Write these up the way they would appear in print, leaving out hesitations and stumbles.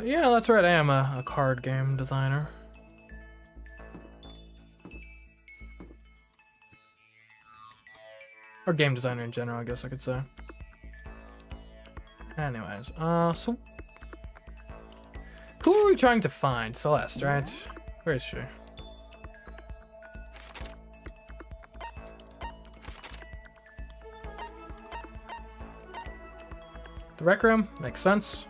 Yeah, that's right. I am a card game designer. Or game designer in general, I guess I could say. Anyways, so... Who are we trying to find? Celeste, right? Where is she? The rec room? Makes sense.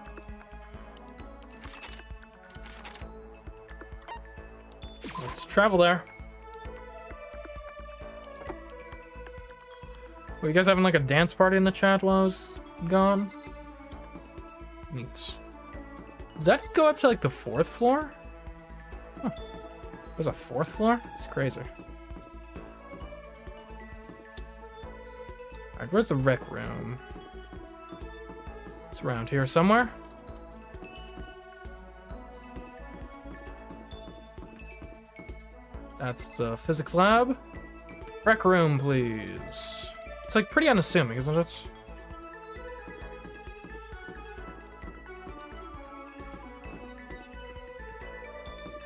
Let's travel there. Were you guys having like a dance party in the chat while I was gone? Neat. Does that go up to like the 4th floor? Huh. There's a 4th floor? It's crazy. Alright, where's the rec room? It's around here somewhere. That's the physics lab. Rec room, please. It's like pretty unassuming, isn't it?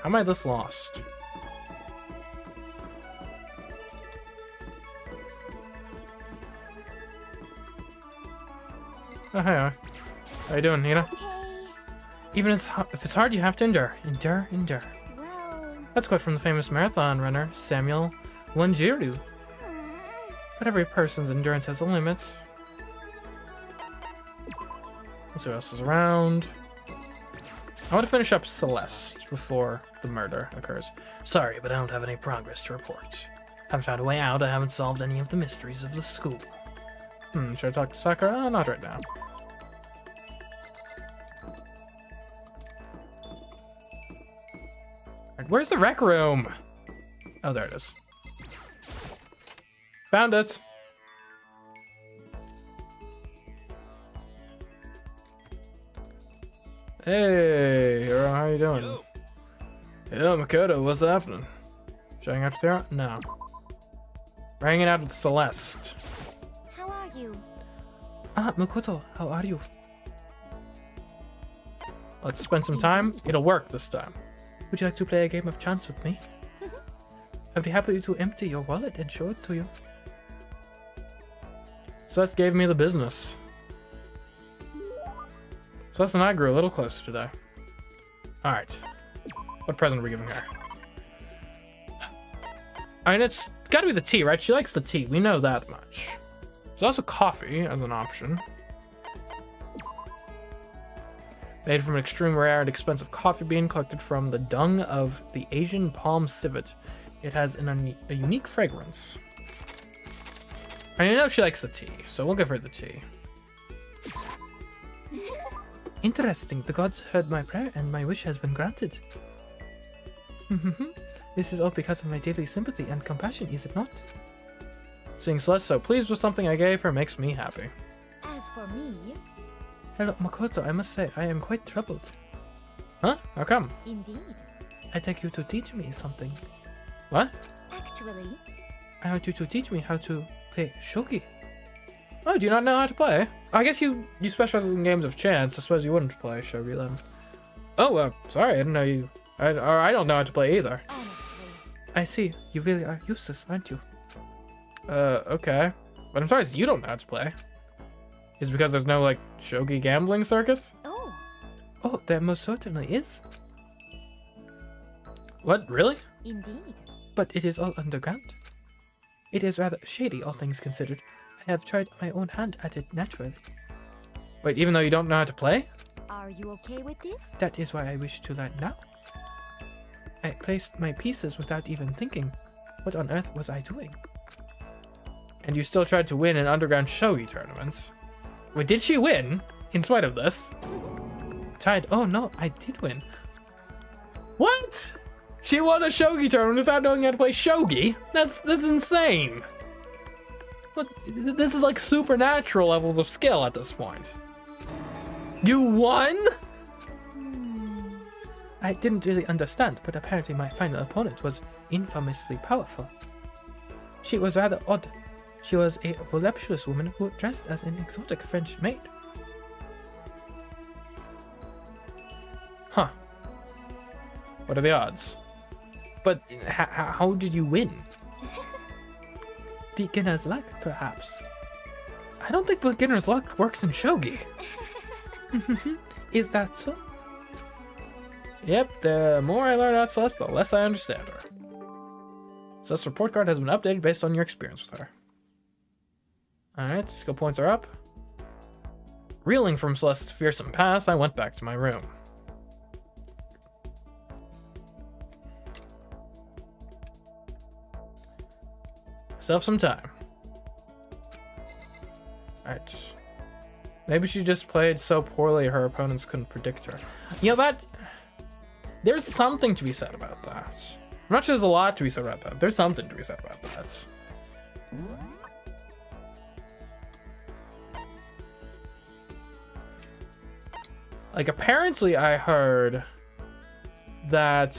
How am I this lost? Oh, hey. How you doing, Nina? Okay. Even if it's hard, you have to endure. Endure, endure. Well. That's quote from the famous marathon runner, Samuel Wanjiru. But every person's endurance has a limit. Let's see what else is around. I want to finish up Celeste before the murder occurs. Sorry, but I don't have any progress to report. Haven't found a way out. I haven't solved any of the mysteries of the school. Should I talk to Sakura? Not right now. Right, where's the rec room? Oh, there it is. Found it. Hey, Hiro, how you doing? Yo. Yeah, Makoto, what's happening? Showing after Sarah? No. We're hanging out with Celeste. How are you? Makoto, how are you? Let's spend some time. It'll work this time. Would you like to play a game of chance with me? I'd be happy to empty your wallet and show it to you. Celeste gave me the business. Celeste and I grew a little closer today. Alright. What present are we giving her? I mean, it's gotta be the tea, right? She likes the tea. We know that much. There's also coffee as an option. Made from an extremely rare and expensive coffee bean collected from the dung of the Asian palm civet. It has a unique fragrance. I know she likes the tea, so we'll give her the tea. Interesting. The gods heard my prayer and my wish has been granted. This is all because of my daily sympathy and compassion, is it not? Seeing Celeste so pleased with something I gave her makes me happy. As for me, Hello, Makoto, I must say, I am quite troubled. Huh? How come? indeed. I'd like you to teach me something. What? Actually, I want you to teach me how to play shogi. Oh, do you not know how to play? I guess you specialize in games of chance. I suppose you wouldn't play shogi then. Oh, sorry, I didn't know you... I don't know how to play either. honestly, I see. You really are useless, aren't you? Okay. But I'm sorry, you don't know how to play. Is it because there's no, like, shogi gambling circuit? oh, Oh, there most certainly is. What, really? indeed. But it is all underground. It is rather shady, all things considered. I have tried my own hand at it naturally. Wait, even though you don't know how to play? Are you okay with this? That is why I wish to learn now. I placed my pieces without even thinking. What on earth was I doing? And you still tried to win in underground shogi tournaments. Wait, did she win? In spite of this? Tied. Oh no, I did win. What? She won a shogi tournament without knowing how to play shogi? That's insane. Look, this is like supernatural levels of skill at this point. You won? I didn't really understand, but apparently my final opponent was infamously powerful. She was rather odd. She was a voluptuous woman who dressed as an exotic French maid. What are the odds? But how did you win? Beginner's luck, perhaps. I don't think beginner's luck works in shogi. Is that so? Yep, the more I learn about Celeste, the less I understand her. Celeste's report card has been updated based on your experience with her. Alright, skill points are up. Reeling from Celeste's fearsome past, I went back to my room. Still have some time. Alright. Maybe she just played so poorly her opponents couldn't predict her. You know, that... There's something to be said about that. I'm not sure there's a lot to be said about that. There's something to be said about that. Like, apparently I heard that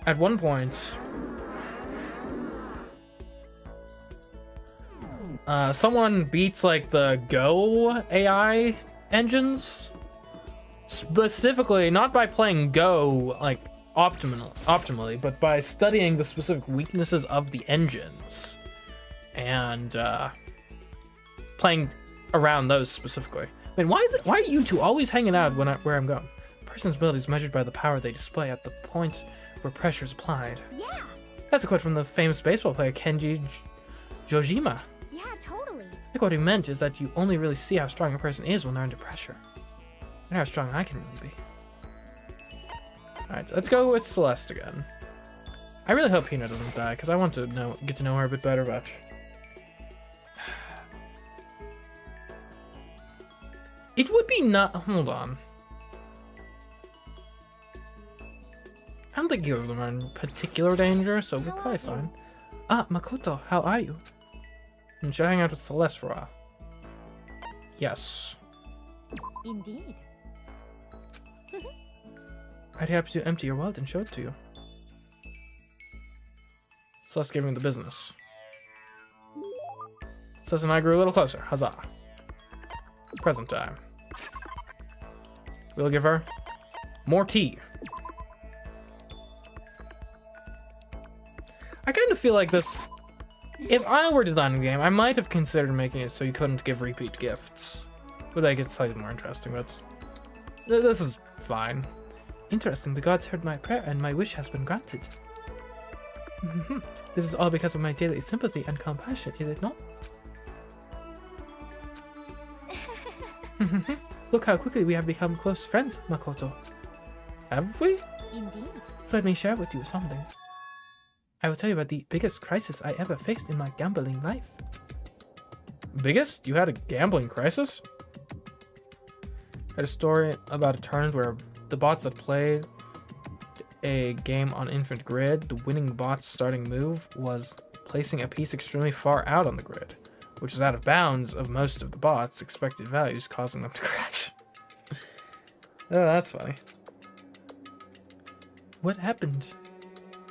at one point someone beats like the Go AI engines, specifically not by playing Go like optimally, but by studying the specific weaknesses of the engines and playing around those specifically. I mean, why are you two always hanging out where I'm going? A person's ability is measured by the power they display at the point where pressure is applied. Yeah. That's a quote from the famous baseball player Kenji Jojima. Yeah, totally. I think what he meant is that you only really see how strong a person is when they're under pressure. And how strong I can really be. Alright, let's go with Celeste again. I really hope Hina doesn't die, because I want to get to know her a bit better, but... It would be not... Hold on. I don't think either of them are in particular danger, so we're probably fine. Ah, Makoto, how are you? And should I hang out with Celeste for a while? Yes. Indeed. I'd be happy to empty your wallet and show it to you. Celeste gave me the business. Celeste and I grew a little closer. Huzzah. Present time. We'll give her more tea. I kind of feel like this... If I were designing the game, I might have considered making it so you couldn't give repeat gifts. Would make it slightly more interesting, but... This is fine. Interesting, the gods heard my prayer and my wish has been granted. This is all because of my daily sympathy and compassion, is it not? Look how quickly we have become close friends, Makoto. Have we? Indeed. Let me share with you something. I will tell you about the biggest crisis I ever faced in my gambling life. Biggest? You had a gambling crisis? I had a story about a tournament where the bots that played a game on Infinite Grid, the winning bot's starting move was placing a piece extremely far out on the grid, which is out of bounds of most of the bots' expected values, causing them to crash. Oh, that's funny. What happened?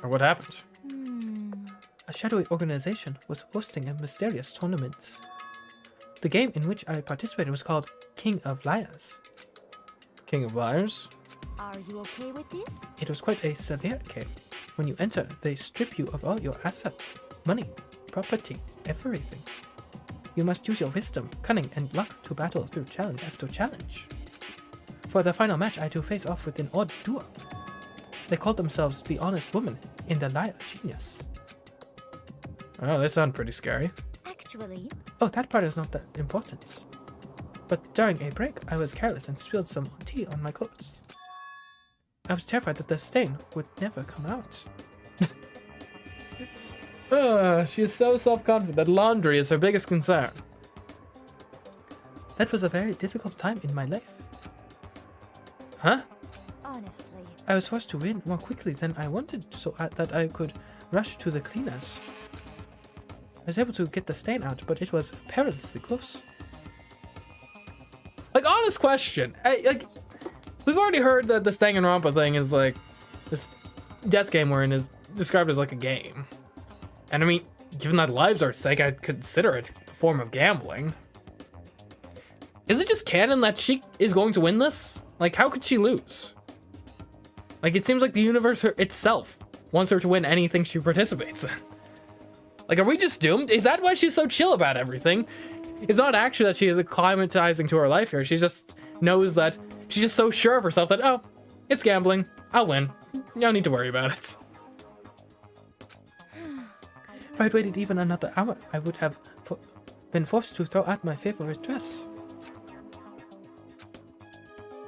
Or what happened? A shadowy organization was hosting a mysterious tournament. The game in which I participated was called King of Liars. King of Liars? Are you okay with this? It was quite a severe game. When you enter, they strip you of all your assets, money, property, everything. You must use your wisdom, cunning, and luck to battle through challenge after challenge. For the final match, I had to face off with an odd duo. They called themselves the Honest Woman and the Liar Genius. Oh, they sound pretty scary. Actually... Oh, that part is not that important. But during a break, I was careless and spilled some tea on my clothes. I was terrified that the stain would never come out. She is so self-confident that laundry is her biggest concern. That was a very difficult time in my life. Huh? Honestly. I was forced to win more quickly than I wanted so that I could rush to the cleaners. I was able to get the stain out, but it was perilously close. Like, honest question. We've already heard that this Danganronpa thing is like this death game wherein is described as like a game. And I mean, given that lives are at stake, I'd consider it a form of gambling. Is it just canon that she is going to win this? Like, how could she lose? Like, it seems like the universe itself wants her to win anything she participates in. Like, are we just doomed? Is that why she's so chill about everything? It's not actually that she is acclimatizing to her life here. She just knows that she's just so sure of herself that, oh, it's gambling. I'll win. No need to worry about it. If I'd waited even another hour, I would have been forced to throw out my favorite dress.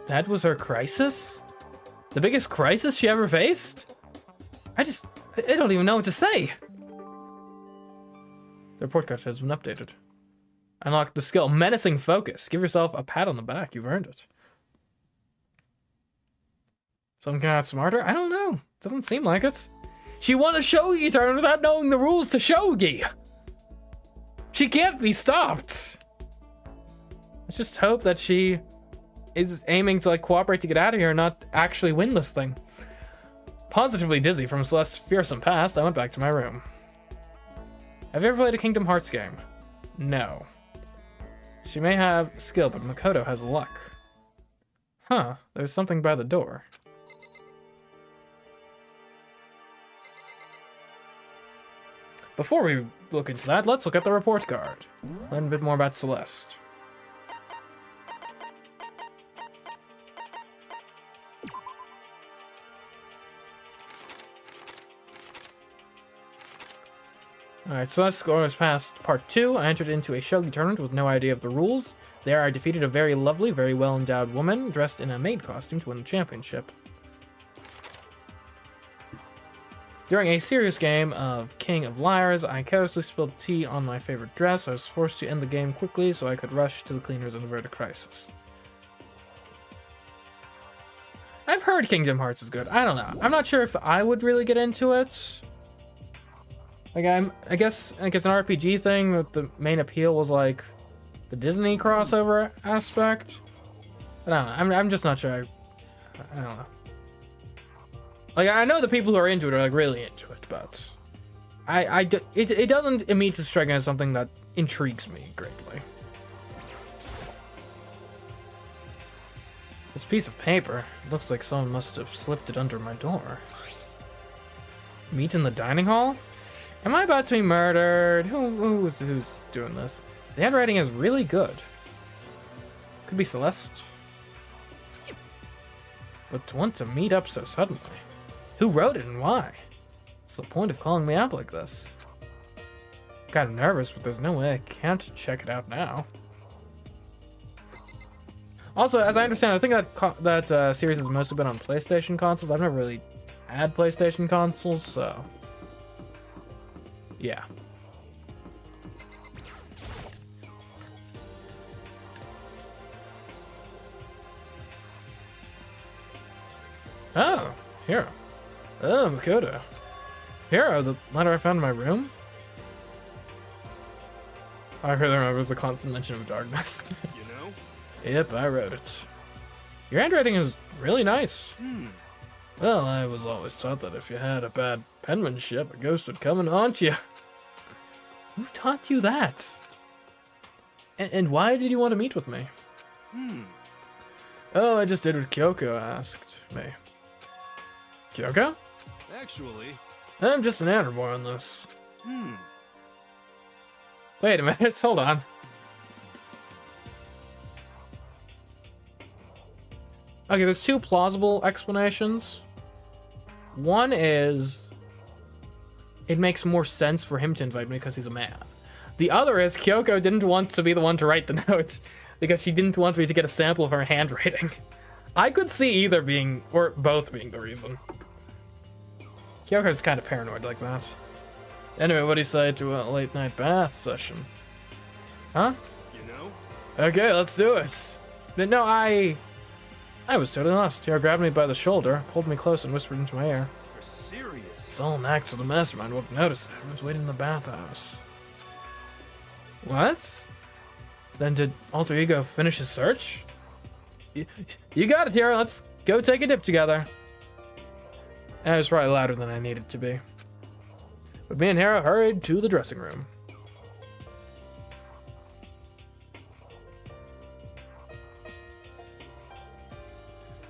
That was her crisis? The biggest crisis she ever faced? I don't even know what to say. The report card has been updated. Unlock the skill Menacing Focus. Give yourself a pat on the back. You've earned it. Something got smarter? I don't know. Doesn't seem like it. She won a shogi tournament without knowing the rules to shogi. She can't be stopped. Let's just hope that she is aiming to like cooperate to get out of here and not actually win this thing. Positively dizzy from Celeste's fearsome past, I went back to my room. Have you ever played a Kingdom Hearts game? No. She may have skill, but Makoto has luck. Huh, there's something by the door. Before we look into that, let's look at the report card. Learn a bit more about Celeste. Alright, Celeste's score was past part 2. I entered into a shogi tournament with no idea of the rules. There I defeated a very lovely, very well-endowed woman dressed in a maid costume to win the championship. During a serious game of King of Liars, I carelessly spilled tea on my favorite dress. I was forced to end the game quickly so I could rush to the cleaners and avert a crisis. I've heard Kingdom Hearts is good. I don't know. I'm not sure if I would really get into it. Like, I guess like it's an RPG thing, but the main appeal was like the Disney crossover aspect. But I don't know. I'm just not sure. I don't know. Like, I know the people who are into it are like really into it, but it doesn't immediately strike me as something that intrigues me greatly. This piece of paper looks like someone must have slipped it under my door. Meet in the dining hall? Am I about to be murdered? Who's doing this? The handwriting is really good. Could be Celeste. But to want to meet up so suddenly. Who wrote it and why? What's the point of calling me out like this? I'm kind of nervous, but there's no way I can't check it out now. Also, as I understand, I think that series has mostly been on PlayStation consoles. I've never really had PlayStation consoles, so yeah. Oh, here. Oh, Makoto. Hero, the letter I found in my room? I really remember it was a constant mention of darkness. You know? Yep, I wrote it. Your handwriting is really nice. Well, I was always taught that if you had a bad penmanship, a ghost would come and haunt you. Who taught you that? And why did you want to meet with me? Oh, I just did what Kyoko asked me. Kyoko? Actually, I'm just an animal on this. Wait a minute, hold on. Okay, there's two plausible explanations. One is it makes more sense for him to invite me because he's a man. The other is Kyoko didn't want to be the one to write the notes because she didn't want me to get a sample of her handwriting. I could see either being, or both being the reason. Kyoko's kind of paranoid like that. Anyway, what do you say to a late night bath session? Huh? you know? Okay, let's do it. But no, I was totally lost. Hero grabbed me by the shoulder, pulled me close, and whispered into my ear. You're serious? It's all an act so the mastermind won't notice it. Everyone's waiting in the bathhouse. What? Then did Alter Ego finish his search? You got it, Hero. Let's go take a dip together. I was probably louder than I needed to be. But me and Hero hurried to the dressing room.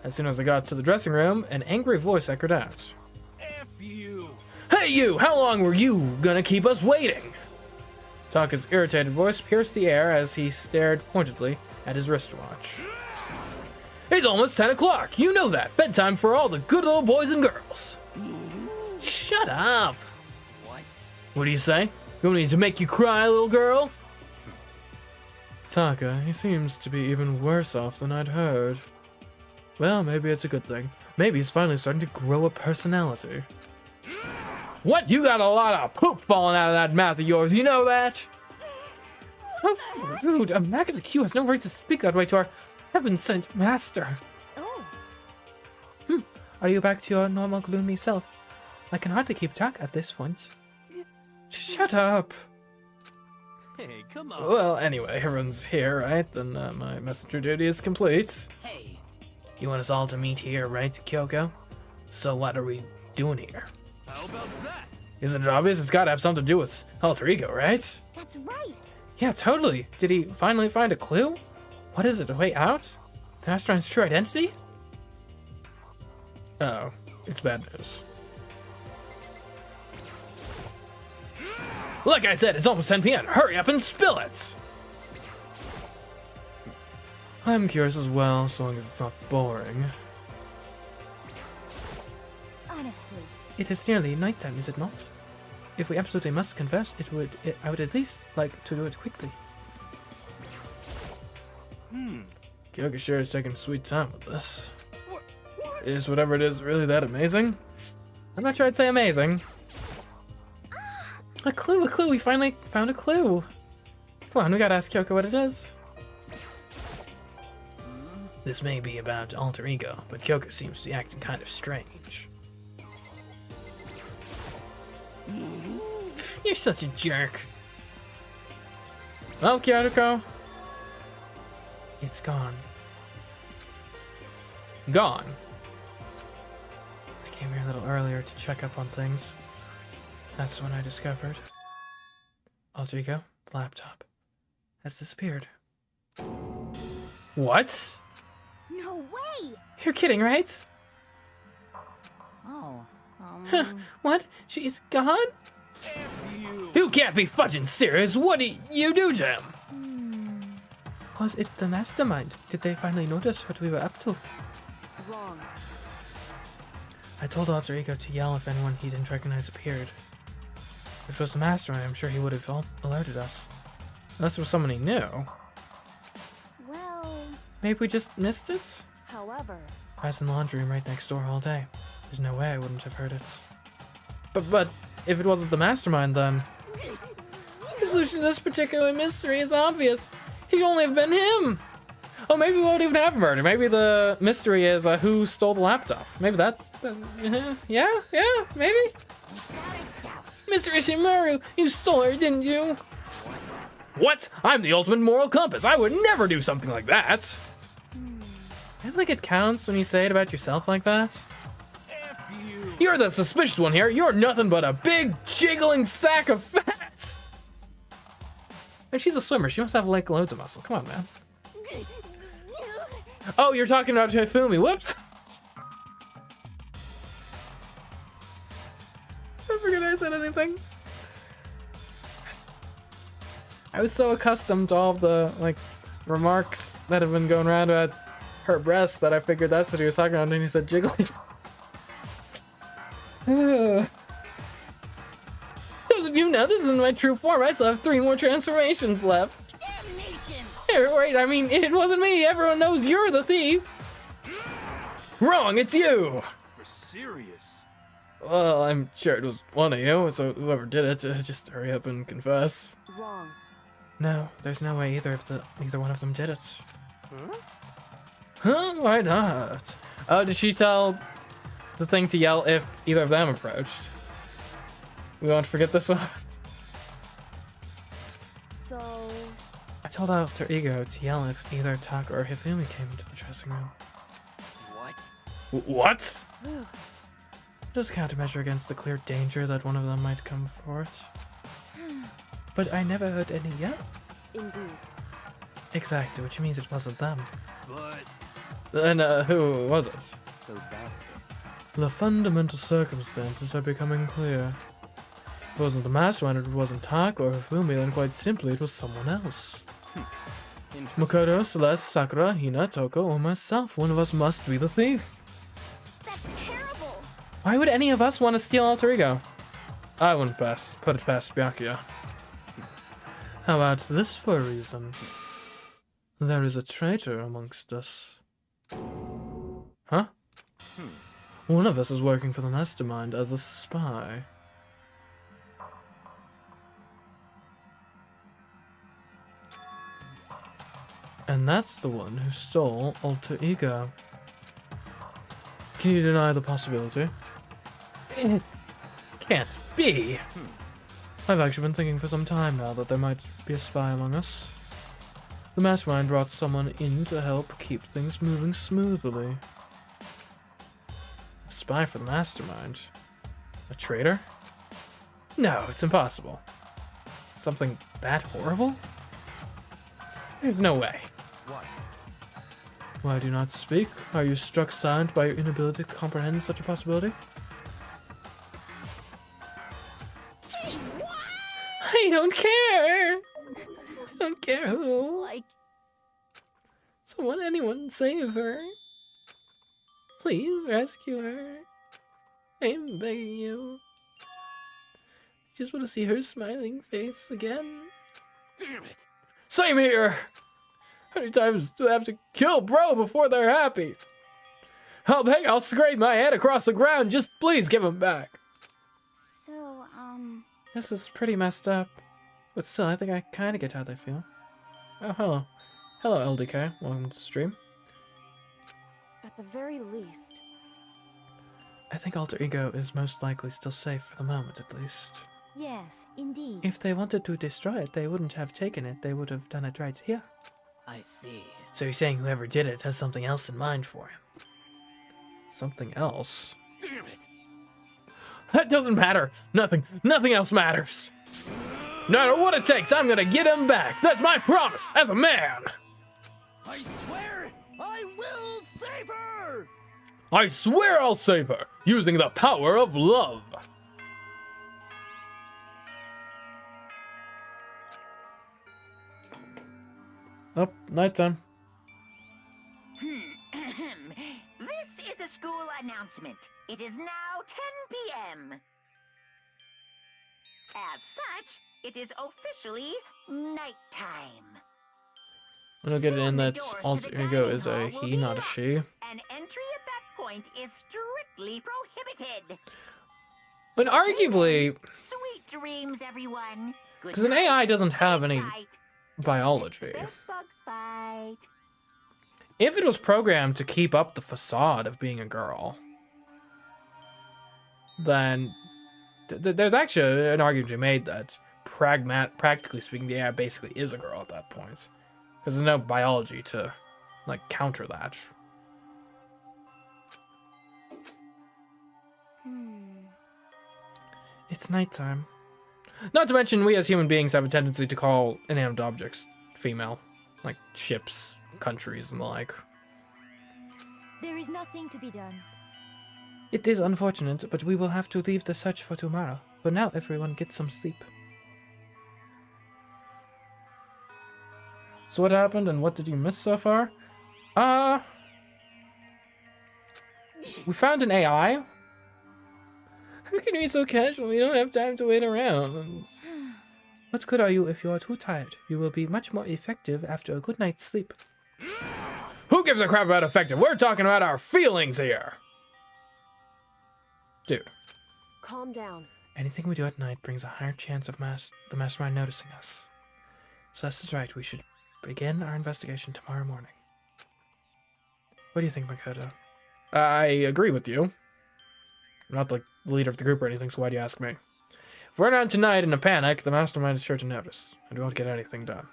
As soon as I got to the dressing room, an angry voice echoed out. F you! Hey you! How long were you gonna keep us waiting? Taka's irritated voice pierced the air as he stared pointedly at his wristwatch. It's almost 10 o'clock. You know that. Bedtime for all the good little boys and girls. Shut up. What do you say? You want me to make you cry, little girl? Taka, he seems to be even worse off than I'd heard. Well, maybe it's a good thing. Maybe he's finally starting to grow a personality. What? You got a lot of poop falling out of that mouth of yours, you know that? How rude. A Magus Q has no right to speak that way to our heaven-sent master. Oh, Are you back to your normal gloomy self? I can hardly keep track at this point. Shut up. Hey, come on. Well, anyway, everyone's here, right? Then my messenger duty is complete. Hey, You want us all to meet here, right, Kyoko? So what are we doing here? How about that? Isn't it obvious? It's gotta have something to do with alter ego, right? that's right. Yeah, totally. Did he finally find a clue? What is it, a way out? The Mastermind's true identity? Oh, it's bad news. Like I said, it's almost 10 p.m. Hurry up and spill it! I'm curious as well, so long as it's not boring. Honestly, It is nearly nighttime, is it not? If we absolutely must converse, I would at least like to do it quickly. Kyoka sure is taking sweet time with this. What? Is whatever it is really that amazing? I'm not sure I'd say amazing. A clue, we finally found a clue. Come on, we gotta ask Kyoko what it is. This may be about alter ego, but Kyoko seems to be acting kind of strange. You're such a jerk. Well, Kyoko. It's gone. Gone. I came here a little earlier to check up on things. That's when I discovered alter ego, the laptop, has disappeared. What? no way. You're kidding, right? oh, What? She's gone? F you! You can't be fudging serious. What did you do to him? Was it the mastermind? Did they finally notice what we were up to? wrong. I told alter ego to yell if anyone he didn't recognize appeared. If it was the mastermind, I'm sure he would have alerted us. Unless it was someone he knew. Well, Maybe we just missed it? however, I was in the laundry room right next door all day. There's no way I wouldn't have heard it. But if it wasn't the mastermind, then the solution to this particular mystery is obvious. He could only have been him. Oh, maybe we won't even have a murder. Maybe the mystery is who stole the laptop. Maybe that's yeah, maybe. Mr. Ishimaru, you stole her, didn't you? What? I'm the ultimate moral compass. I would never do something like that. I don't think it counts when you say it about yourself like that. F you! You're the suspicious one here. You're nothing but a big jiggling sack of fat. And she's a swimmer. She must have like loads of muscle. Come on, man. Oh, you're talking about Hifumi. Whoops. I forget I said anything. I was so accustomed to all of the like remarks that have been going around about her breasts that I figured that's what he was talking about, and he said jiggling. You know, this isn't my true form. I still have 3 more transformations left. Damnation! Hey, wait, I mean, it wasn't me. Everyone knows you're the thief. Wrong, it's you. We're serious. Well, I'm sure it was one of you, so whoever did it, just hurry up and confess. Wrong. No, there's no way either one of them did it. Huh? Why not? Oh, did she tell the thing to yell if either of them approached? We won't forget this one. so I told Alter Ego to yell if either Taka or Hifumi came into the dressing room. What? What? Just countermeasure against the clear danger that one of them might come forth. But I never heard any yell. Indeed. Exactly, which means it wasn't them. But And who was it? So that's it. The fundamental circumstances are becoming clear. It wasn't the mastermind, it wasn't Tak or Hifumi, and quite simply it was someone else. Interesting. Makoto, Celeste, Sakura, Hina, Toko, or myself. One of us must be the thief. That's terrible. Why would any of us want to steal Alter Ego? I wouldn't put it past Byakuya. How about this for a reason? There is a traitor amongst us. Huh? One of us is working for the mastermind as a spy. And that's the one who stole Alter Ego. Can you deny the possibility? It can't be. I've actually been thinking for some time now that there might be a spy among us. The mastermind brought someone in to help keep things moving smoothly. A spy for the mastermind? A traitor? No, it's impossible. Something that horrible? There's no way. What? Why do you not speak? Are you struck silent by your inability to comprehend such a possibility? I don't care! I don't care who. Like, Someone, anyone, save her. Please rescue her. I'm begging you. I just want to see her smiling face again. Damn it! Same here! How many times do I have to kill bro before they're happy? I'll scrape my head across the ground. Just please give him back. so, This is pretty messed up. But still, I think I kind of get how they feel. Oh, hello. Hello, LDK. Welcome to the stream. At the very least. I think Alter Ego is most likely still safe for the moment, at least. yes, indeed. If they wanted to destroy it, they wouldn't have taken it. They would have done it right here. I see. So you're saying whoever did it has something else in mind for him? Something else? Damn it! That doesn't matter. Nothing else matters. No matter what it takes, I'm gonna get him back. That's my promise as a man. I swear I will save her! I swear I'll save her, using the power of love. Oh, nighttime. This is a school announcement. It is now 10 p.m. As such, it is officially nighttime. I'm gonna get it in that Doors to the Alter dining Ego is a hall will he, be not a locked. she. An entry at that point is strictly prohibited. But arguably, Sweet dreams, everyone. Good because an night. AI doesn't have any Night. biology. This bug fight. If it was programmed to keep up the facade of being a girl, then there's actually an argument to be made that practically speaking, the AI basically is a girl at that point. Because there's no biology to, like, counter that. It's nighttime. Not to mention, we as human beings have a tendency to call inanimate objects female. Like ships, countries, and the like. There is nothing to be done. It is unfortunate, but we will have to leave the search for tomorrow. For now, everyone get some sleep. So what happened and what did you miss so far? We found an AI. How can you be so casual? We don't have time to wait around. What good are you if you are too tired? You will be much more effective after a good night's sleep. Who gives a crap about effective? We're talking about our feelings here. Dude. Calm down. Anything we do at night brings a higher chance of the mastermind noticing us. Celeste is right. We should begin our investigation tomorrow morning. What do you think, Makoto? I agree with you. I'm not like the leader of the group or anything, so why do you ask me? If we're not tonight in a panic, the mastermind is sure to notice, and we won't get anything done.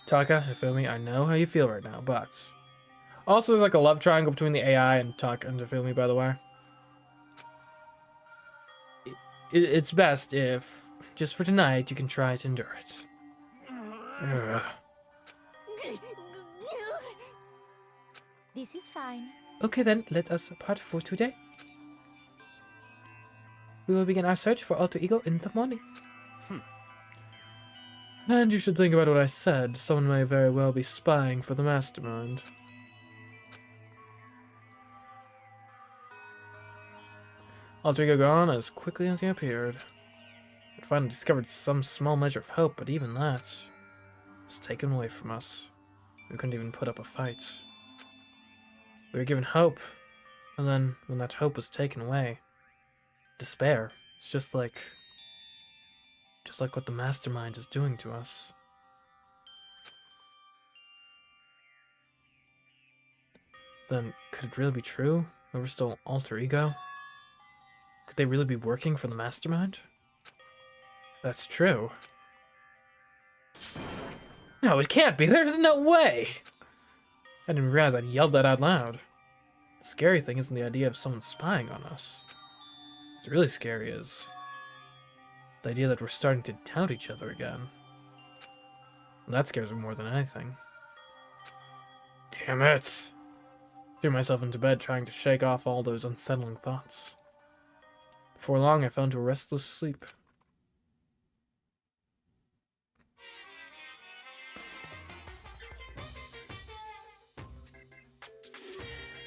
Taka, you feel me? I know how you feel right now, but... Also, there's like a love triangle between the AI and Taka and Feel Me, by the way. It's best if, just for tonight, you can try to endure it. Ugh. This is fine. Okay then, let us part for today. We will begin our search for Alter Ego in the morning. And you should think about what I said. Someone may very well be spying for the mastermind. Alter Ego gone as quickly as he appeared. I'd finally discovered some small measure of hope, but even that was taken away from us. We couldn't even put up a fight. We were given hope, and then when that hope was taken away, despair. It's just like what the mastermind is doing to us. Then, could it really be true that we're still Alter Ego? Could they really be working for the mastermind? If that's true. No, it can't be. There's no way. I didn't realize I'd yelled that out loud. The scary thing isn't the idea of someone spying on us. What's really scary is the idea that we're starting to doubt each other again. That scares me more than anything. Damn it! Threw myself into bed trying to shake off all those unsettling thoughts. Before long, I fell into a restless sleep.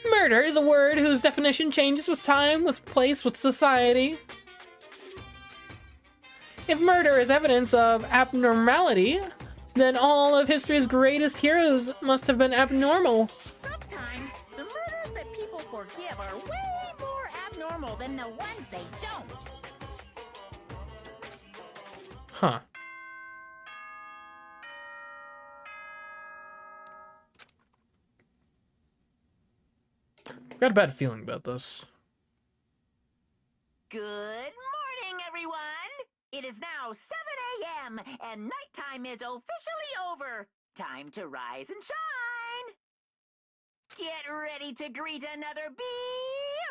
Murder is a word whose definition changes with time, with place, with society. If murder is evidence of abnormality, then all of history's greatest heroes must have been abnormal. Sometimes the murders that people forgive are way more abnormal than the ones they don't. Huh. I've got a bad feeling about this. Good morning, everyone. It is now 7 a.m. and nighttime is officially over. Time to rise and shine. Get ready to greet another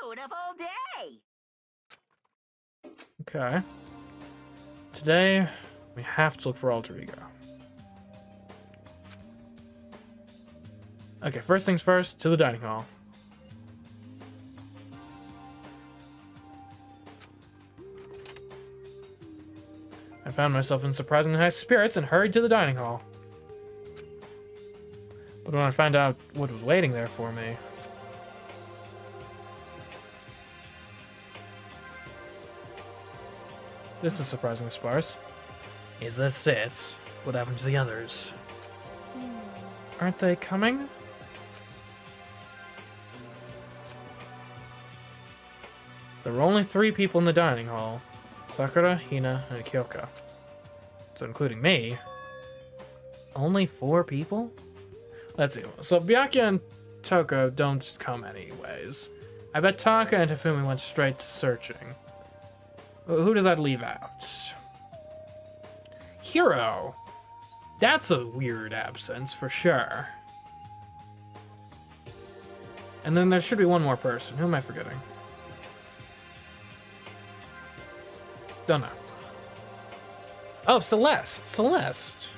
beautiful day. Okay. Today, we have to look for Alter Ego. Okay, first things first, to the dining hall. I found myself in surprisingly high spirits and hurried to the dining hall. But when I found out what was waiting there for me, this is surprisingly sparse. Is this it? What happened to the others? Aren't they coming? There were only 3 people in the dining hall. Sakura, Hina, and Kyoka. So including me. Only 4 people? Let's see. So Byakuya and Toko don't come anyways. I bet Taka and Hifumi went straight to searching. Who does that leave out? Hiro. That's a weird absence for sure. And then there should be one more person. Who am I forgetting? Don't know. Oh, Celeste. Celeste.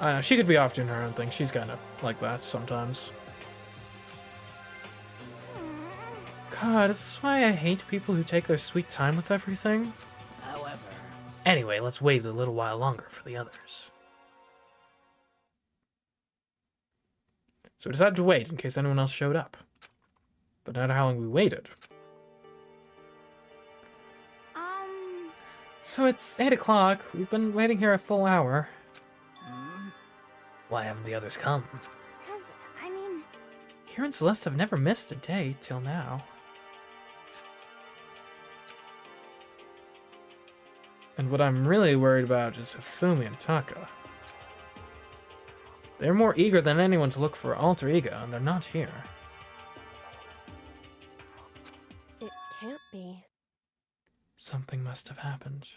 I know, she could be off doing her own thing. She's kind of like that sometimes. God, is this why I hate people who take their sweet time with everything? However, Anyway, let's wait a little while longer for the others. So we decided to wait in case anyone else showed up. But no matter how long we waited. So it's 8 o'clock. We've been waiting here a full hour. Why haven't the others come? Because, I mean, Hiro and Celeste have never missed a day till now. And what I'm really worried about is Hifumi and Taka. They're more eager than anyone to look for Alter Ego, and they're not here. It can't be. Something must have happened.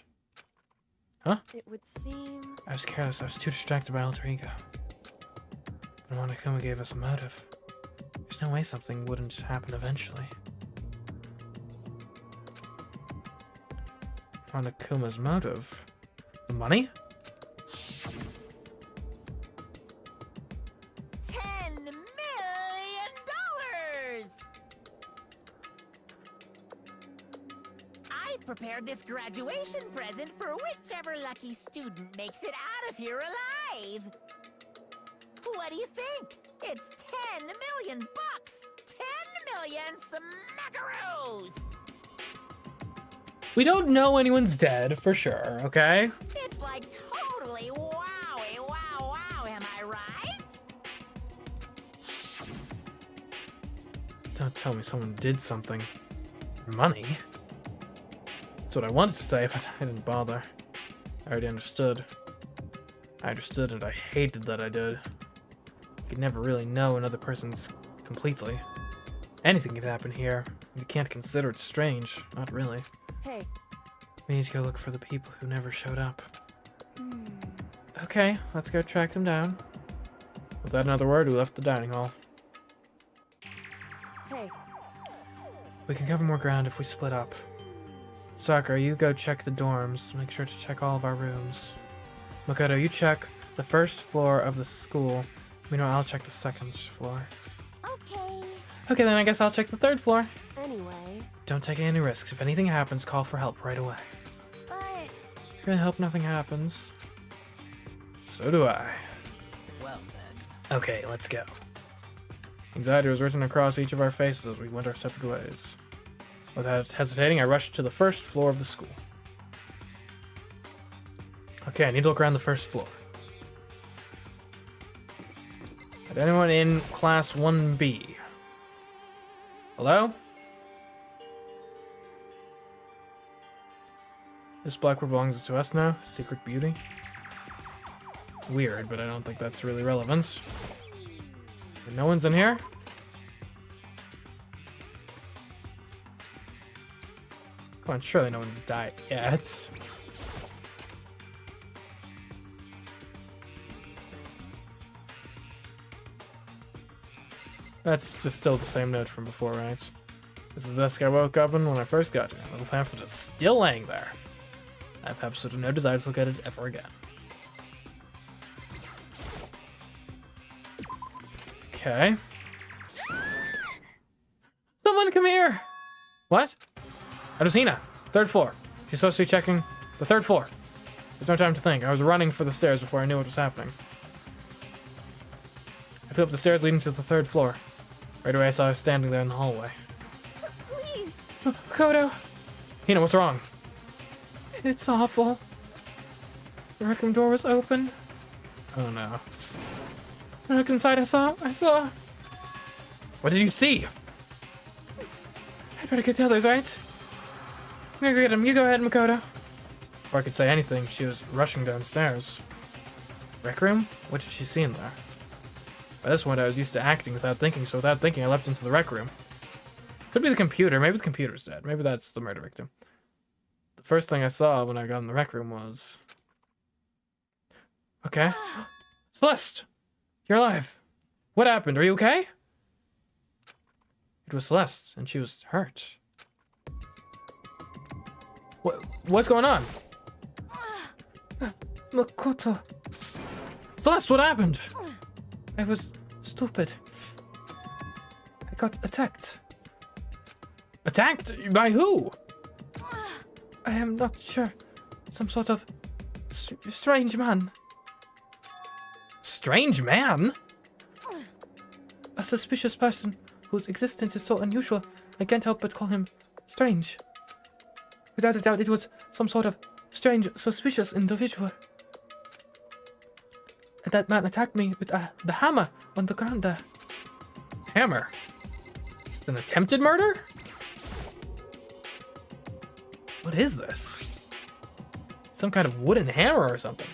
Huh? It would seem... I was careless. I was too distracted by Alter Ego. But Monokuma gave us a motive. There's no way something wouldn't happen eventually. Monokuma's motive? The money? 10 million prepared this graduation present for whichever lucky student makes it out of here alive. What do you think? It's 10 million bucks! 10 million smackaroos! We don't know anyone's dead for sure, okay? It's like totally wowie, wow, wow, am I right? Don't tell me someone did something for money. That's what I wanted to say, but I didn't bother. I already understood. I understood and I hated that I did. You can never really know another person's completely. Anything can happen here. You can't consider it strange. Not really. Hey, We need to go look for the people who never showed up. Okay, let's go track them down. Without another word, we left the dining hall. hey, We can cover more ground if we split up. Sakura, you go check the dorms. Make sure to check all of our rooms. Makoto, you check the first floor of the school. Meanwhile, I'll check the second floor. Okay. Okay, then I guess I'll check the third floor. anyway. Don't take any risks. If anything happens, call for help right away. But I really hope nothing happens. So do I. Well then. Okay, let's go. Anxiety was written across each of our faces as we went our separate ways. Without hesitating, I rushed to the first floor of the school. Okay, I need to look around the first floor. Is anyone in class 1B? Hello? This blackboard belongs to us now. Secret beauty. Weird, but I don't think that's really relevant. No one's in here? Come on, surely no one's died yet. That's just still the same note from before, right? This is the desk I woke up in when I first got here. The little pamphlet is still laying there. I have absolutely no desire to look at it ever again. Okay. Someone come here! What? Adosina, third floor. She's supposed to be checking the third floor. There's no time to think. I was running for the stairs before I knew what was happening. I flew up the stairs leading to the third floor. Right away I saw her standing there in the hallway. please. Kodo! Hina, what's wrong? It's awful. The rec room door was open. Oh no. When I looked inside, I saw... What did you see? I'd better get the others, right? I'm gonna go get him. You go ahead, Makoto. Before I could say anything, she was rushing downstairs. Rec room? What did she see in there? By this point, I was used to acting without thinking, so without thinking, I leapt into the rec room. Could be the computer. Maybe the computer's dead. Maybe that's the murder victim. The first thing I saw when I got in the rec room was... Okay. Celeste! You're alive. What happened? Are you okay? It was Celeste, and she was hurt. What's going on? Makoto. Celeste, what happened? I was stupid. I got attacked. Attacked? By who? I am not sure. Some sort of strange man. Strange man? A suspicious person whose existence is so unusual, I can't help but call him strange. Without a doubt, it was some sort of strange, suspicious individual. And that man attacked me with the hammer on the ground there. Hammer? An attempted murder? What is this? Some kind of wooden hammer or something.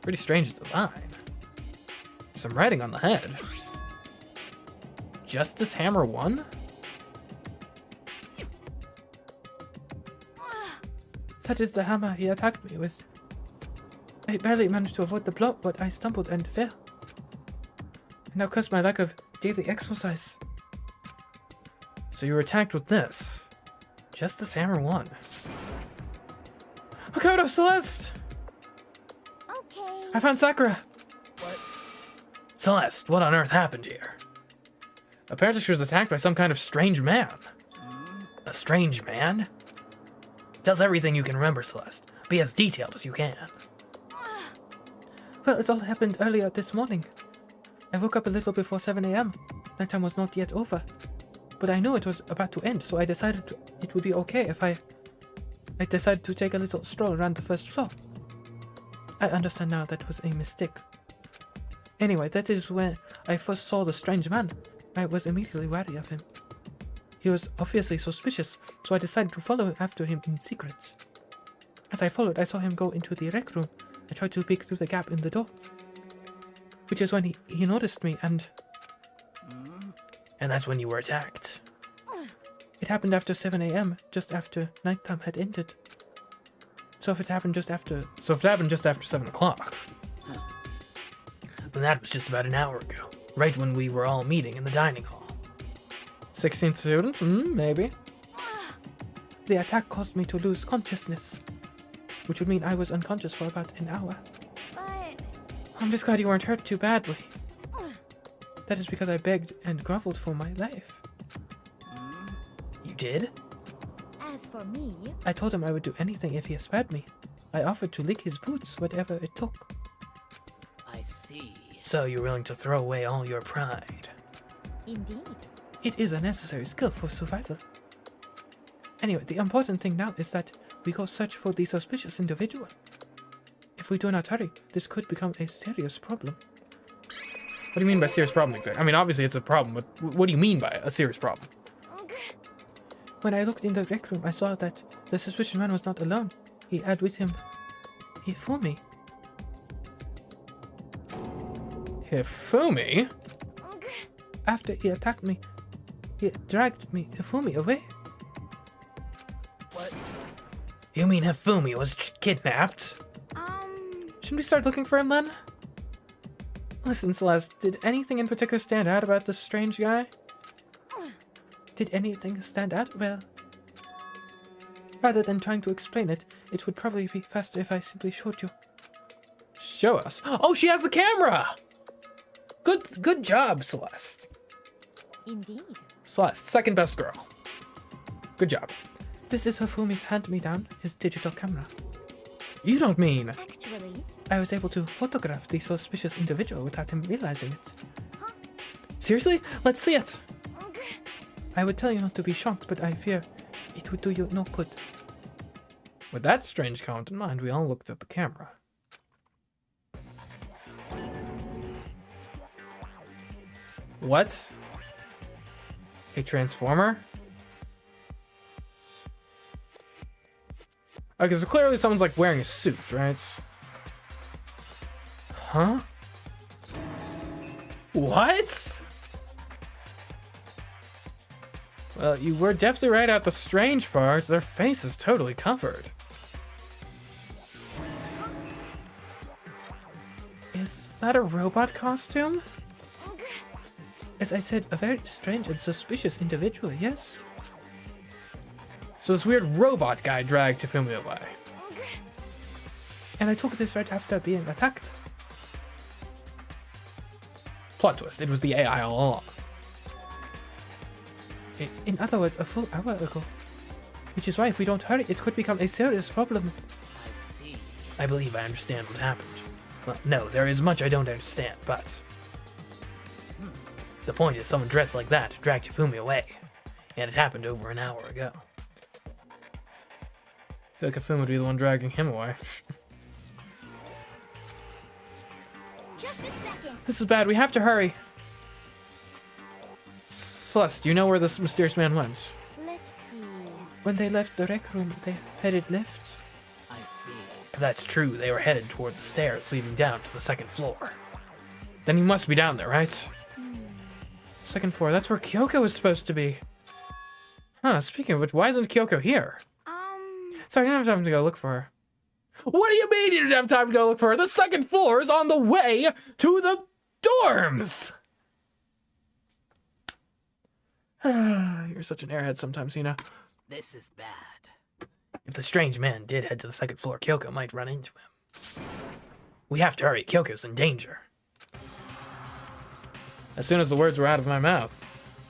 Pretty strange design. Some writing on the head. Justice Hammer 1? That is the hammer he attacked me with. I barely managed to avoid the blow, but I stumbled and fell. I now curse my lack of daily exercise. So you were attacked with this. Justice Hammer 1. Makoto, Celeste! Okay. I found Sakura. What? Celeste, what on earth happened here? Apparently she was attacked by some kind of strange man. A strange man? Tell us everything you can remember, Celeste. Be as detailed as you can. Well, it all happened earlier this morning. I woke up a little before 7 a.m. Nighttime was not yet over. But I knew it was about to end, so I decided it would be okay if I decided to take a little stroll around the first floor. I understand now that was a mistake. Anyway, that is when I first saw the strange man. I was immediately wary of him. He was obviously suspicious, so I decided to follow after him in secret. As I followed, I saw him go into the rec room. I tried to peek through the gap in the door. Which is when he noticed me and... And that's when you were attacked. It happened after 7 a.m., just after nighttime had ended. So if it happened just after 7 o'clock... Then that was just about an hour ago. Right when we were all meeting in the dining hall. 16 students? Maybe. The attack caused me to lose consciousness. Which would mean I was unconscious for about an hour. But... I'm just glad you weren't hurt too badly. That is because I begged and groveled for my life. You did? As for me... I told him I would do anything if he spared me. I offered to lick his boots, whatever it took. I see. So you're willing to throw away all your pride. Indeed. It is a necessary skill for survival. Anyway, the important thing now is that we go search for the suspicious individual. If we do not hurry, this could become a serious problem. What do you mean by serious problem exactly? I mean, obviously it's a problem, but what do you mean by a serious problem? When I looked in the rec room, I saw that the suspicious man was not alone. He had with him Hifumi. Hifumi? After he attacked me, he dragged me Hifumi away. What? You mean Hifumi was kidnapped? Shouldn't we start looking for him then? Listen, Celeste, did anything in particular stand out about this strange guy? Did anything stand out? Well, rather than trying to explain it, it would probably be faster if I simply showed you. Show us? Oh, she has the camera! Good job, Celeste. Indeed. Celeste, second best girl. Good job. This is Hifumi's hand-me-down, his digital camera. You don't mean... Actually... I was able to photograph the suspicious individual without him realizing it. Seriously? Let's see it! I would tell you not to be shocked, but I fear it would do you no good. With that strange comment in mind, we all looked at the camera. What? A transformer? Okay, so clearly someone's like wearing a suit, right? Huh? What? Well, you were definitely right at the strange parts. Their face is totally covered. Is that a robot costume? As I said, a very strange and suspicious individual, yes? So this weird robot guy dragged Hifumi away. And I took this right after being attacked. Plot twist, it was the AI all along. In other words, a full hour ago. Which is why if we don't hurry, it could become a serious problem. I see. I believe I understand what happened. Well, no, there is much I don't understand, but... The point is someone dressed like that dragged Hifumi away. And it happened over an hour ago. I feel like Hifumi would be the one dragging him away. Just a second. This is bad, we have to hurry. Celeste, do you know where this mysterious man went? Let's see. When they left the rec room, they headed left. I see. That's true, they were headed toward the stairs leading down to the second floor. Then he must be down there, right? Second floor, that's where Kyoko was supposed to be. Huh, speaking of which, why isn't Kyoko here? Sorry, I didn't have time to go look for her. What do you mean you didn't have time to go look for her? The second floor is on the way to the dorms! You're such an airhead sometimes, you know. This is bad. If the strange man did head to the second floor, Kyoko might run into him. We have to hurry, Kyoko's in danger. As soon as the words were out of my mouth,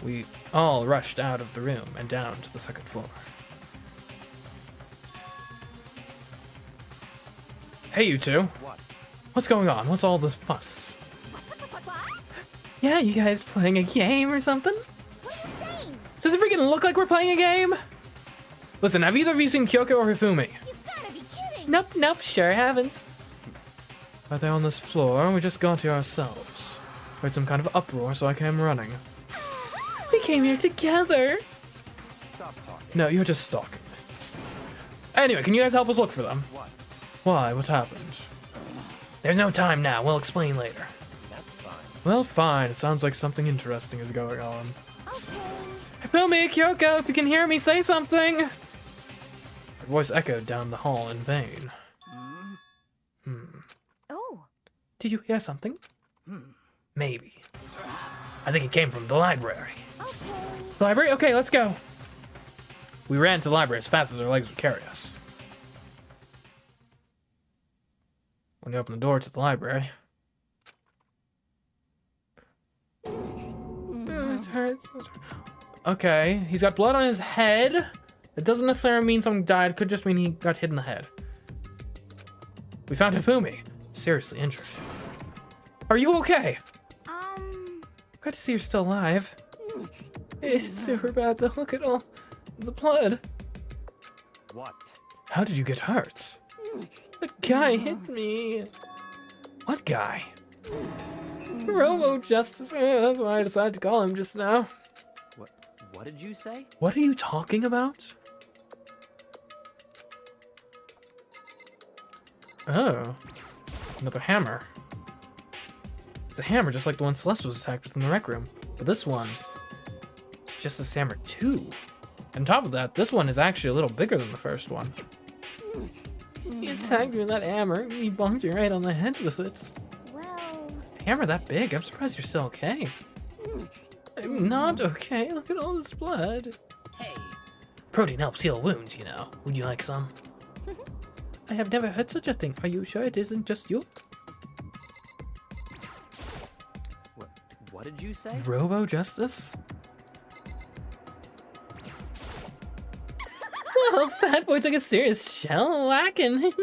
we all rushed out of the room and down to the second floor. Hey, you two. What? What's going on? What's all this fuss? Yeah, you guys playing a game or something? What are you saying? Does it freaking look like we're playing a game? Listen, have either of you seen Kyoko or Hifumi? You've gotta be kidding. Nope, sure haven't. Are they on this floor? We just got here ourselves. Heard some kind of uproar, so I came running. We came here together. Stop talking. No, you're just stalking. Anyway, can you guys help us look for them? What? Why? What happened? There's no time now. We'll explain later. That's fine. Well, fine. It sounds like something interesting is going on. Okay. Hifumi, Kyoko, if you can hear me, say something. Her voice echoed down the hall in vain. Oh. Did you hear something? Maybe. I think it came from the library. Okay. The library? Okay, let's go. We ran to the library as fast as our legs would carry us. When you open the door to the library. It hurts. Okay, he's got blood on his head. It doesn't necessarily mean someone died. It could just mean he got hit in the head. We found Hifumi, seriously injured. Are you okay? Glad to see you're still alive. It's super bad though. Look at all the blood. What? How did you get hurt? That guy hit me. What guy? Robo Justice. That's why I decided to call him just now. What did you say? What are you talking about? Oh. Another hammer. It's a hammer just like the one Celeste was attacked with in the rec room. But this one is just a hammer 2. On top of that, this one is actually a little bigger than the first one. You attacked me with that hammer. You bonked you right on the head with it. Well. A hammer that big? I'm surprised you're still okay. I'm not okay. Look at all this blood. Hey. Protein helps heal wounds, you know. Would you like some? I have never heard such a thing. Are you sure it isn't just you? What did you say? Robo Justice? Well, Fat Boy took a serious shellacking.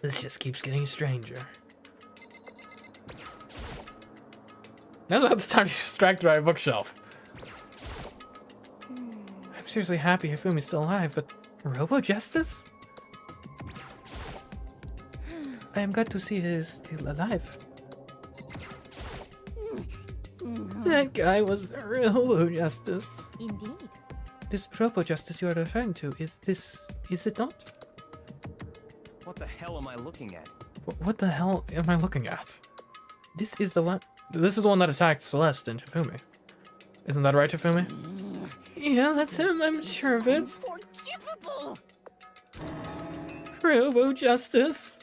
This just keeps getting stranger. Now's about the time to distract my bookshelf. I'm seriously happy Hifumi's still alive, but Robo Justice? I am glad to see he is still alive. That guy was Robo Justice. Indeed. This Robo Justice you are referring to, is it not? What the hell am I looking at? What the hell am I looking at? This is the one that attacked Celeste and Hifumi. Isn't that right, Hifumi? Yeah, that's him, I'm sure of it. Unforgivable! Robo Justice.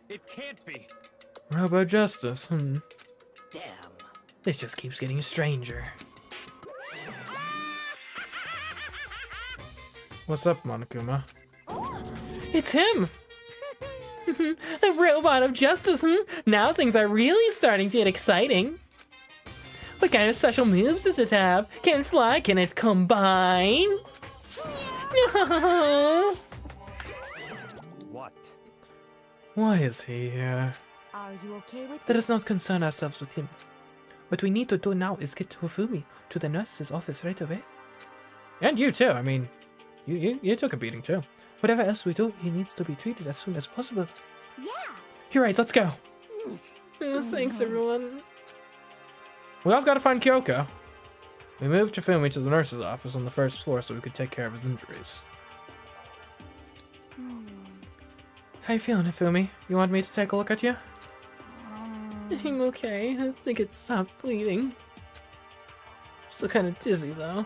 It can't be. Robo Justice, Damn. This just keeps getting stranger. What's up, Monokuma? It's him! A robot of justice, Now things are really starting to get exciting. What kind of special moves does it have? Can it fly? Can it combine? What? Why is he here? Are you okay with Let us not concern ourselves with him. What we need to do now is get Hifumi to the nurse's office right away. And you too, I mean, you took a beating too. Whatever else we do, he needs to be treated as soon as possible. Yeah. You're right, let's go. Thanks, everyone. We also gotta find Kyoko. We moved Hifumi to the nurse's office on the first floor so we could take care of his injuries. How you feeling, Hifumi? You want me to take a look at you? I'm okay. I think it stopped bleeding. Still kind of dizzy, though.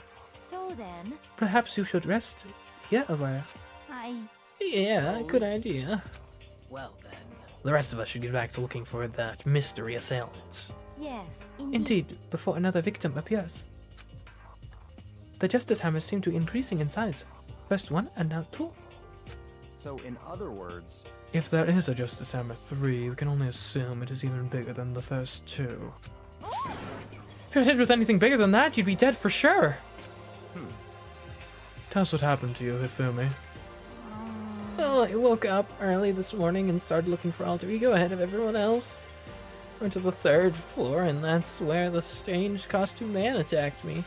So then, Perhaps you should rest here a while. Yeah, good idea. Well then. The rest of us should get back to looking for that mystery assailant. yes, Indeed, before another victim appears. The Justice Hammers seem to be increasing in size. First 1 and now 2. So in other words, If there is a Justice Hammer 3, we can only assume it is even bigger than the first 2. If you're hit with anything bigger than that, you'd be dead for sure. Tell us what happened to you, Hifumi. Well, I woke up early this morning and started looking for alter ego ahead of everyone else. Went to the 3rd floor, and that's where the strange costume man attacked me.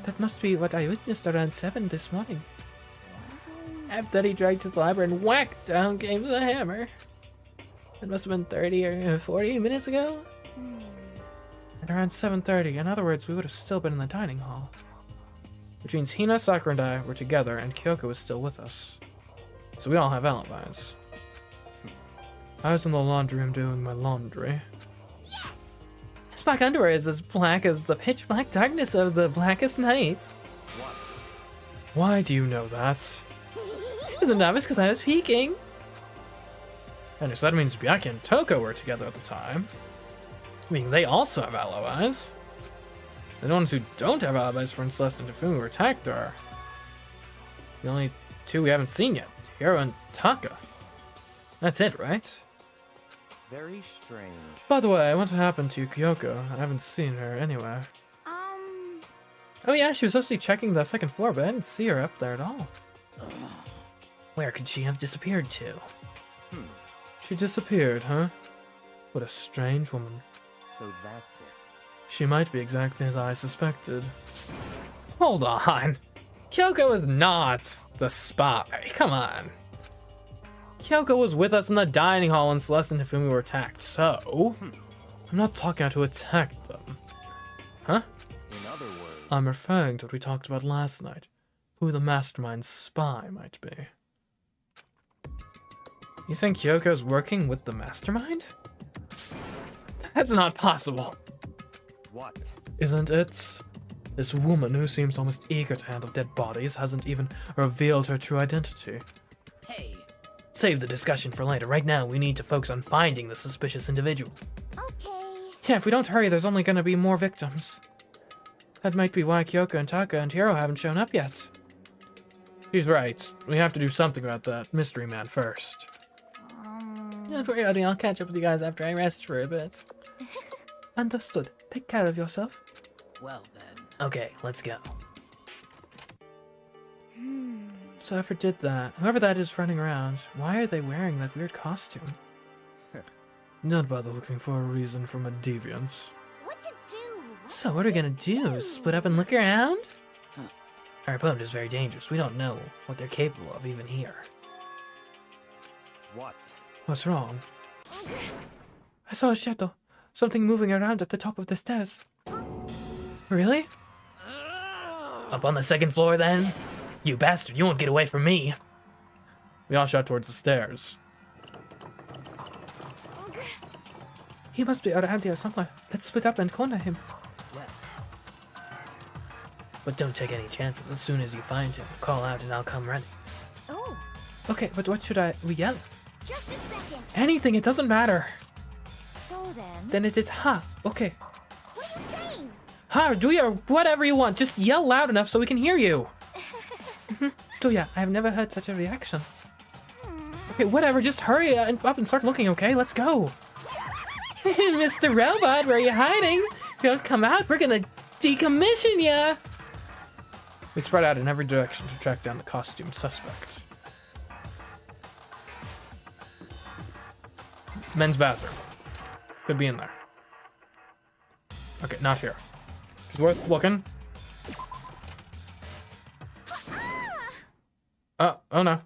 That must be what I witnessed around 7 this morning. After that, he dragged to the library and whack! Down came the hammer. It must have been 30 or 40 minutes ago. At around 7:30, in other words, we would have still been in the dining hall. Which means Hina, Sakura, and I were together, and Kyoko was still with us. So we all have alibis. I was in the laundry room doing my laundry. Yes! His black underwear is as black as the pitch black darkness of the blackest night. What? Why do you know that? It was obvious because I was peeking. And so that means Byakuya and Toko were together at the time. Meaning they also have alibis. The ones who don't have alibis for Celeste and Hifumi were attacked are the only 2 we haven't seen yet. Hiro and Taka. That's it, right? Very strange. By the way, what happened to Kyoko? I haven't seen her anywhere. Oh yeah, she was supposed to be checking the 2nd floor, but I didn't see her up there at all. Where could she have disappeared to? She disappeared, huh? What a strange woman. So that's it. She might be exactly as I suspected. Hold on. Kyoko is not the spy. Come on. Kyoko was with us in the dining hall when Celeste and Hifumi were attacked, so... I'm not talking about who attacked them. Huh? In other words, I'm referring to what we talked about last night. Who the mastermind spy might be. You think Kyoko's working with the mastermind? That's not possible. what? Isn't it? This woman who seems almost eager to handle dead bodies hasn't even revealed her true identity. Hey, save the discussion for later. Right now, we need to focus on finding the suspicious individual. Okay. Yeah, if we don't hurry, there's only gonna be more victims. That might be why Kyoko and Taka and Hiro haven't shown up yet. She's right. We have to do something about that mystery man first. Don't worry, Audie. I'll catch up with you guys after I rest for a bit. Understood. Take care of yourself. Well then. Okay, let's go. So whoever did that, whoever that is running around, why are they wearing that weird costume? Don't bother looking for a reason from a deviant. What to do? So what are we gonna do? Split up and look around? Our opponent is very dangerous. We don't know what they're capable of even here. What? What's wrong? I saw a shadow. Something moving around at the top of the stairs. Really? Up on the 2nd floor then? You bastard, you won't get away from me. We all shot towards the stairs. He must be around here somewhere. Let's split up and corner him. But don't take any chances. As soon as you find him, call out and I'll come running. Oh, Okay, but what should we yell? just a second. Anything, it doesn't matter. So then, Then it is ha. Okay. what are you saying? Ha, do your whatever you want. Just yell loud enough so we can hear you. Duya, I've never heard such a reaction. Okay, whatever, just hurry up and start looking, okay? Let's go. Mr. Robot, where are you hiding? If you don't come out, we're gonna decommission ya. We spread out in every direction to track down the costume suspect. Men's bathroom. Could be in there. Okay, not here. It's worth looking. Oh no.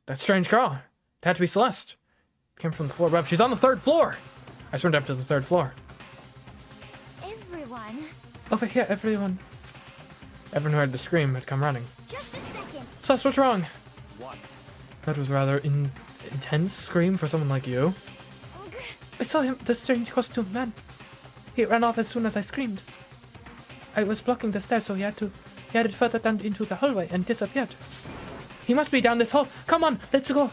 That strange girl. It had to be Celeste. Came from the floor above. She's on the 3rd floor. I sprinted up to the 3rd floor. Everyone, Over here, everyone. Everyone who heard the scream had come running. just a second. Celeste, what's wrong? What? That was rather intense scream for someone like you. I saw him, the strange costume man. He ran off as soon as I screamed. I was blocking the stairs, so he headed further down into the hallway and disappeared. He must be down this hall. Come on, let's go.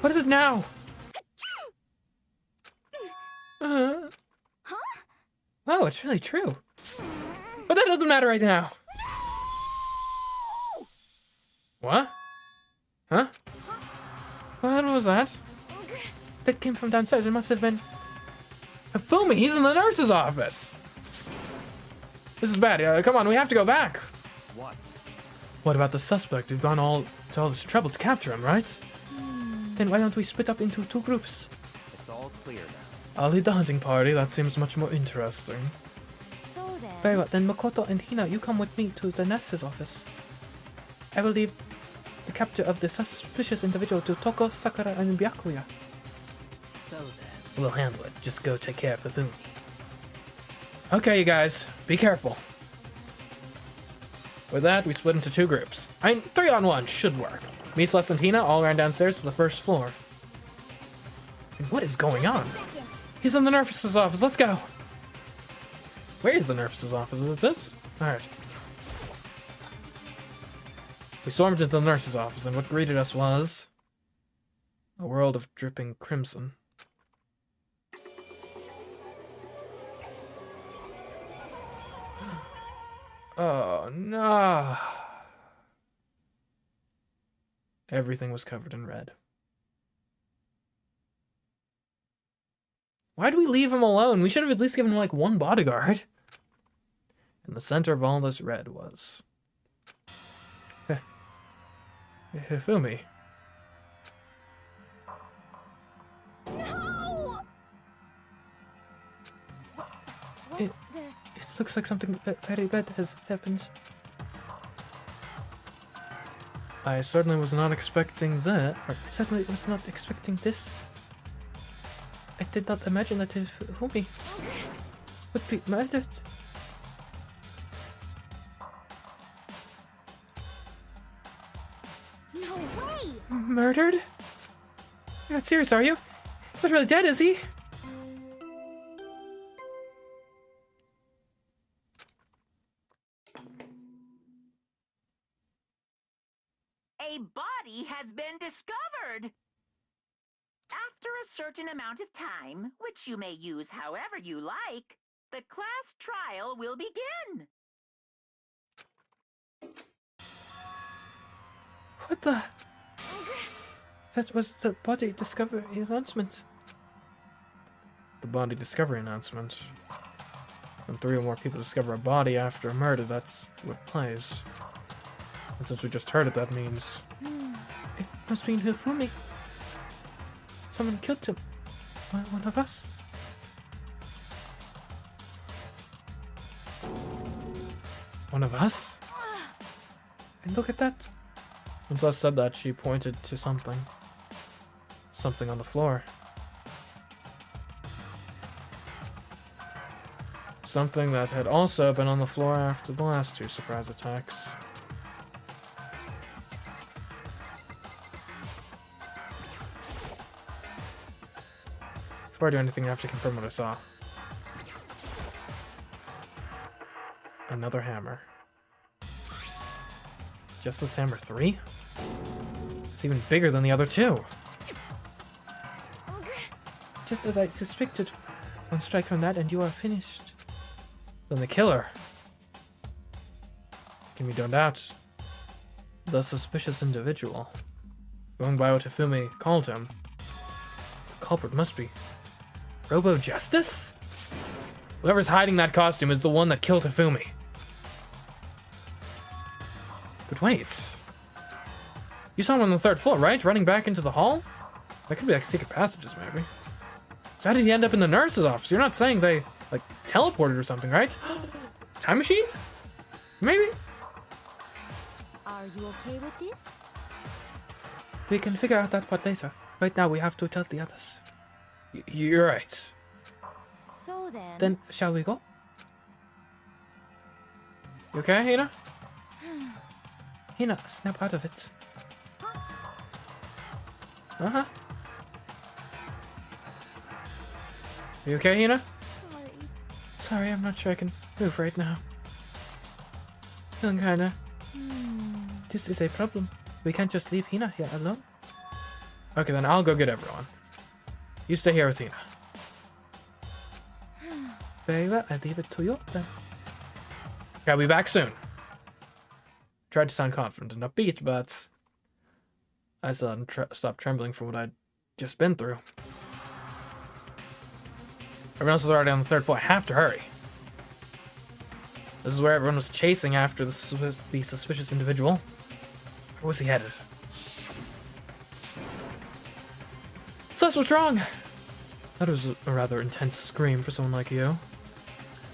What is it now? Oh, it's really true. But that doesn't matter right now. What? Huh? What was that? That came from downstairs. It must have been Hifumi. He's in the nurse's office. This is bad. Come on, we have to go back. What? What about the suspect? We've gone all this trouble to capture him, right? Then why don't we split up into 2 groups? It's all clear now. I'll lead the hunting party. That seems much more interesting. So then. Very well. Then Makoto and Hina, you come with me to the nurse's office. I will leave the capture of the suspicious individual to Toko, Sakura, and Byakuya. So then, we'll handle it. Just go take care of Hifumi. Okay, you guys, be careful. With that, we split into 2 groups. 3-on-1 should work. Me, Celeste, and Hina all ran downstairs to the first floor. And what is going on? Second. He's in the nurse's office. Let's go. Where is the nurse's office? Is it this? Alright. We stormed into the nurse's office, and what greeted us was a world of dripping crimson. Oh no. Everything was covered in red. Why did we leave him alone? We should have at least given him like 1 bodyguard. In the center of all this red was Hifumi. No! What It- the? It looks like something very bad has happened. I certainly was not expecting that. Or certainly was not expecting this. I did not imagine that Hifumi would be murdered. No way! Murdered? You're not serious, are you? He's not really dead, is he? A body has been discovered. After a certain amount of time, which you may use however you like, the class trial will begin. What the? That was the body discovery announcement. The body discovery announcement. When 3 or more people discover a body after a murder, that's what plays. And since we just heard it, that means it must be Hifumi. Someone killed him. One of us. One of us? And look at that. When Celeste said that, she pointed to something. Something on the floor. Something that had also been on the floor after the last 2 surprise attacks. Before I do anything, I have to confirm what I saw. Another hammer. Just this hammer 3? It's even bigger than the other 2. Just as I suspected. One strike from that and you are finished. Then the killer. Can be no doubt. The suspicious individual. Going by what Hifumi called him. The culprit must be Robo Justice? Whoever's hiding that costume is the one that killed Hifumi. But wait. You saw him on the 3rd floor, right? Running back into the hall? That could be like secret passages, maybe. So how did he end up in the nurse's office? You're not saying they, like, teleported or something, right? Time machine? Maybe? Are you okay with this? We can figure out that part later. Right now, we have to tell the others. You're right. So then. Then, shall we go? You okay, Hina? Hina, snap out of it. Uh-huh. You okay, Hina? Sorry. Sorry, I'm not sure I can move right now. Feeling kinda. This is a problem. We can't just leave Hina here alone. Okay, then I'll go get everyone. You stay here with Hina. Very well, I leave it to you then. Okay, I'll be back soon. Tried to sound confident and upbeat, but I still hadn't stopped trembling from what I'd just been through. Everyone else is already on the 3rd floor. I have to hurry. This is where everyone was chasing after the suspicious individual. Where was he headed? Sus, what's wrong? That was a rather intense scream for someone like you.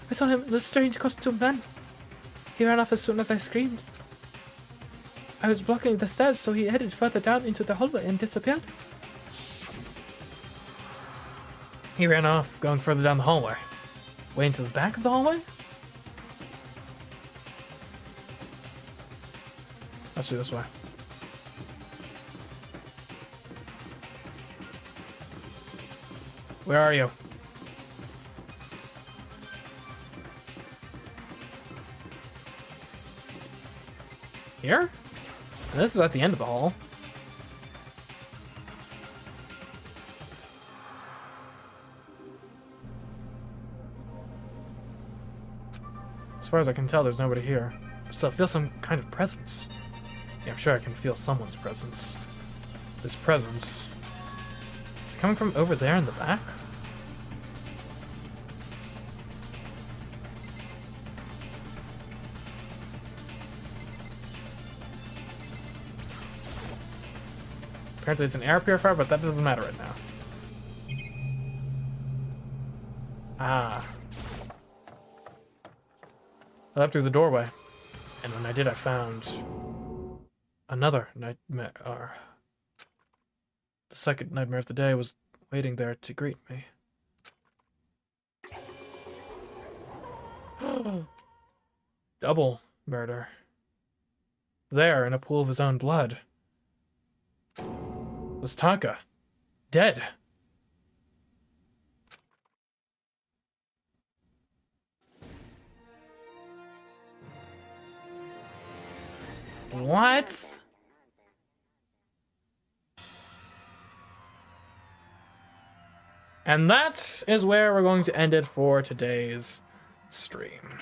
I saw him, the strange costume man. He ran off as soon as I screamed. I was blocking the stairs, so he headed further down into the hallway and disappeared. He ran off, going further down the hallway. Way into the back of the hallway? Let's do this way. Where are you? Here? This is at the end of the hall. As far as I can tell, there's nobody here. So I feel some kind of presence. Yeah, I'm sure I can feel someone's presence. This presence is coming from over there in the back. Apparently it's an air purifier, but that doesn't matter right now. Ah. I left through the doorway. And when I did, I found another nightmare. The second nightmare of the day was waiting there to greet me. Double murder. There, in a pool of his own blood, was Taka, dead. What? And that is where we're going to end it for today's stream.